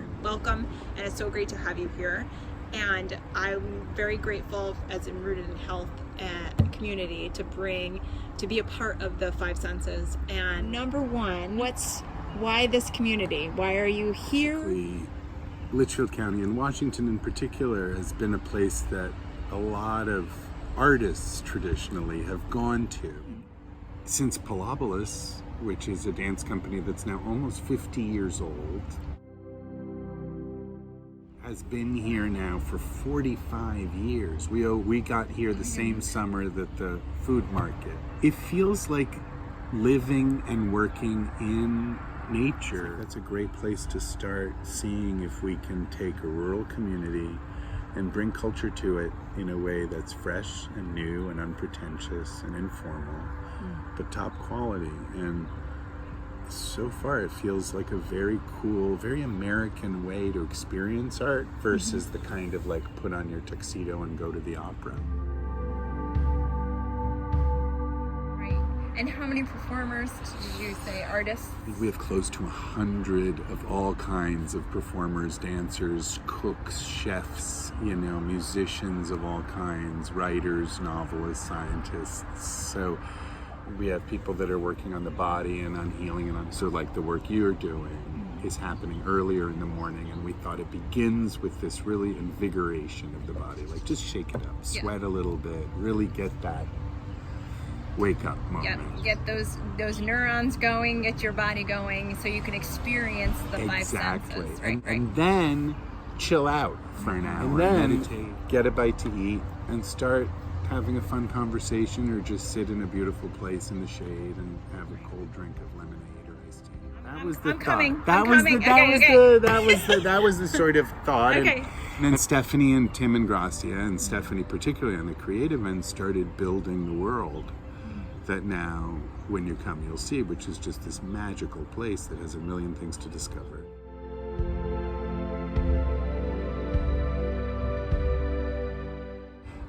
Itamar. Welcome, and it's so great to have you here. And I'm very grateful, as in Rooted in Health community, to be a part of the five senses. And number one, why this community? Why are you here? Litchfield County and Washington in particular has been a place that a lot of artists traditionally have gone to. Since Pilobolus, which is a dance company that's now almost 50 years old, has been here now for 45 years. We got here the same summer that the food market. It feels like living and working in nature. That's a great place to start seeing if we can take a rural community and bring culture to it in a way that's fresh and new and unpretentious and informal, but top quality. And so far it feels like a very cool, very American way to experience art versus the kind of like put on your tuxedo and go to the opera. And how many performers did you say, artists? We have close to 100 of all kinds of performers, dancers, cooks, chefs, musicians of all kinds, writers, novelists, scientists. So we have people that are working on the body and on healing, so like the work you're doing is happening earlier in the morning, and we thought it begins with this really invigoration of the body, like just shake it up, sweat a little bit, really get that wake up moment. Get those neurons going, get your body going, so you can experience the five senses. And then chill out for an hour, and then meditate, get a bite to eat, and start having a fun conversation, or just sit in a beautiful place in the shade and have a cold drink of lemonade or iced tea. That was the thought. That was the sort of thought. Okay. And then Stephanie and Tim and Gracia, and Stephanie particularly on the creative end, started building the world that now, when you come, you'll see, which is just this magical place that has a million things to discover.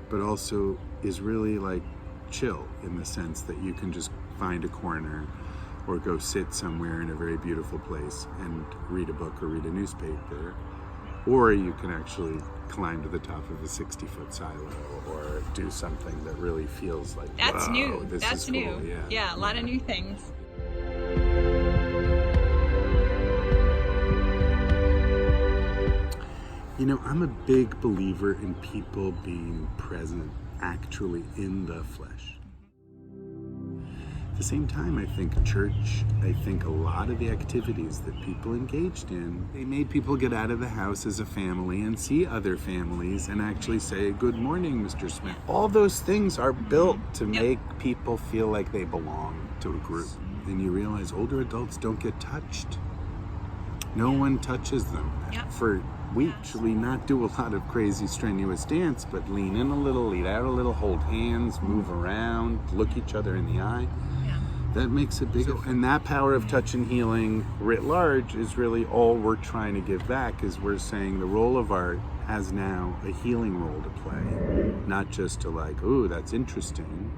But also is really like chill, in the sense that you can just find a corner or go sit somewhere in a very beautiful place and read a book or read a newspaper. Or you can actually climb to the top of a 60-foot silo or do something that really feels like, that's new. That's new. Cool. Yeah, a lot of new things. I'm a big believer in people being present, actually in the flesh. At the same time, I think a lot of the activities that people engaged in, they made people get out of the house as a family and see other families and actually say, "Good morning, Mr. Smith." All those things are built to make people feel like they belong to a group. And you realize older adults don't get touched. No one touches them. We actually not do a lot of crazy strenuous dance, but lean in a little, lean out a little, hold hands, move around, look each other in the eye. That makes a big, and that power of touch and healing writ large is really all we're trying to give back. Is we're saying the role of art has now a healing role to play, not just to like, "Ooh, that's interesting,"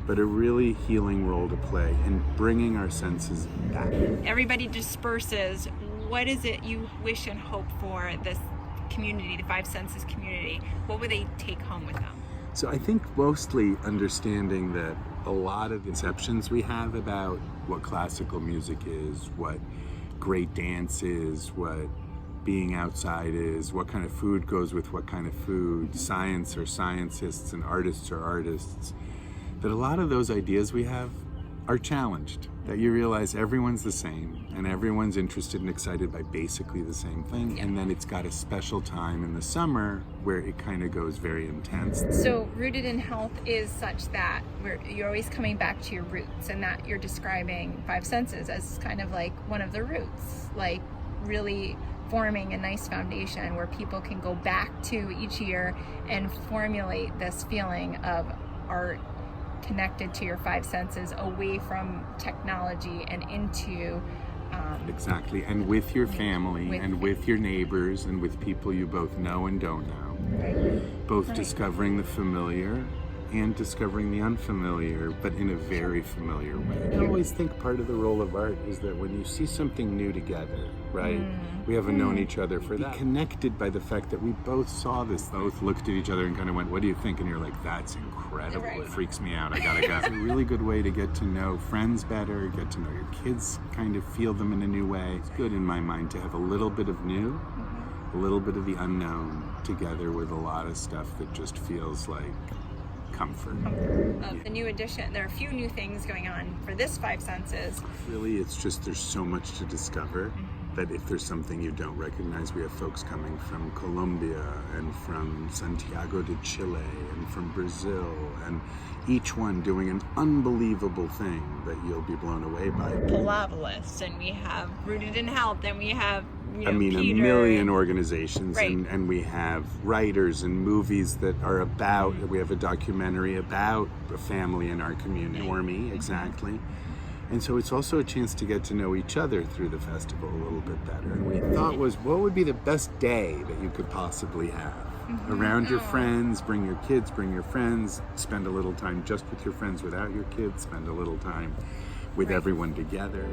but a really healing role to play in bringing our senses back. Everybody disperses. What is it you wish and hope for this community, the Five Senses community? What would they take home with them? So I think mostly understanding that a lot of conceptions we have about what classical music is, what great dance is, what being outside is, what kind of food goes with what kind of food, science are scientists and artists are artists, that a lot of those ideas we have are challenged. That you realize everyone's the same and everyone's interested and excited by basically the same thing, and then it's got a special time in the summer where it kind of goes very intense. So Rooted in Health is such that you're always coming back to your roots, and that you're describing five senses as kind of like one of the roots, like really forming a nice foundation where people can go back to each year and formulate this feeling of art connected to your five senses, away from technology and into exactly, and with your family and with your neighbors and with people you both know and don't know, both discovering the familiar and discovering the unfamiliar, but in a very familiar way. I always think part of the role of art is that when you see something new together, right? We haven't known each other for that. Connected by the fact that we both saw this, both looked at each other and kind of went, what do you think? And you're like, that's incredible. Right. It freaks me out. I gotta go. It's a really good way to get to know friends better, get to know your kids, kind of feel them in a new way. It's good in my mind to have a little bit of new, a little bit of the unknown together with a lot of stuff that just feels like comfort. The new edition, there are a few new things going on for this Five Senses. Really, it's just there's so much to discover that if there's something you don't recognize, we have folks coming from Colombia and from Santiago de Chile and from Brazil, and each one doing an unbelievable thing that you'll be blown away by. Pilobolus, and we have Rooted in Health, and we have I mean, Peter, a million organizations, right. and we have writers and movies that are about, we have a documentary about a family in our community, Normie, exactly. And so it's also a chance to get to know each other through the festival a little bit better. And we thought was, what would be the best day that you could possibly have? Around your friends, bring your kids, bring your friends, spend a little time just with your friends without your kids, spend a little time with everyone together.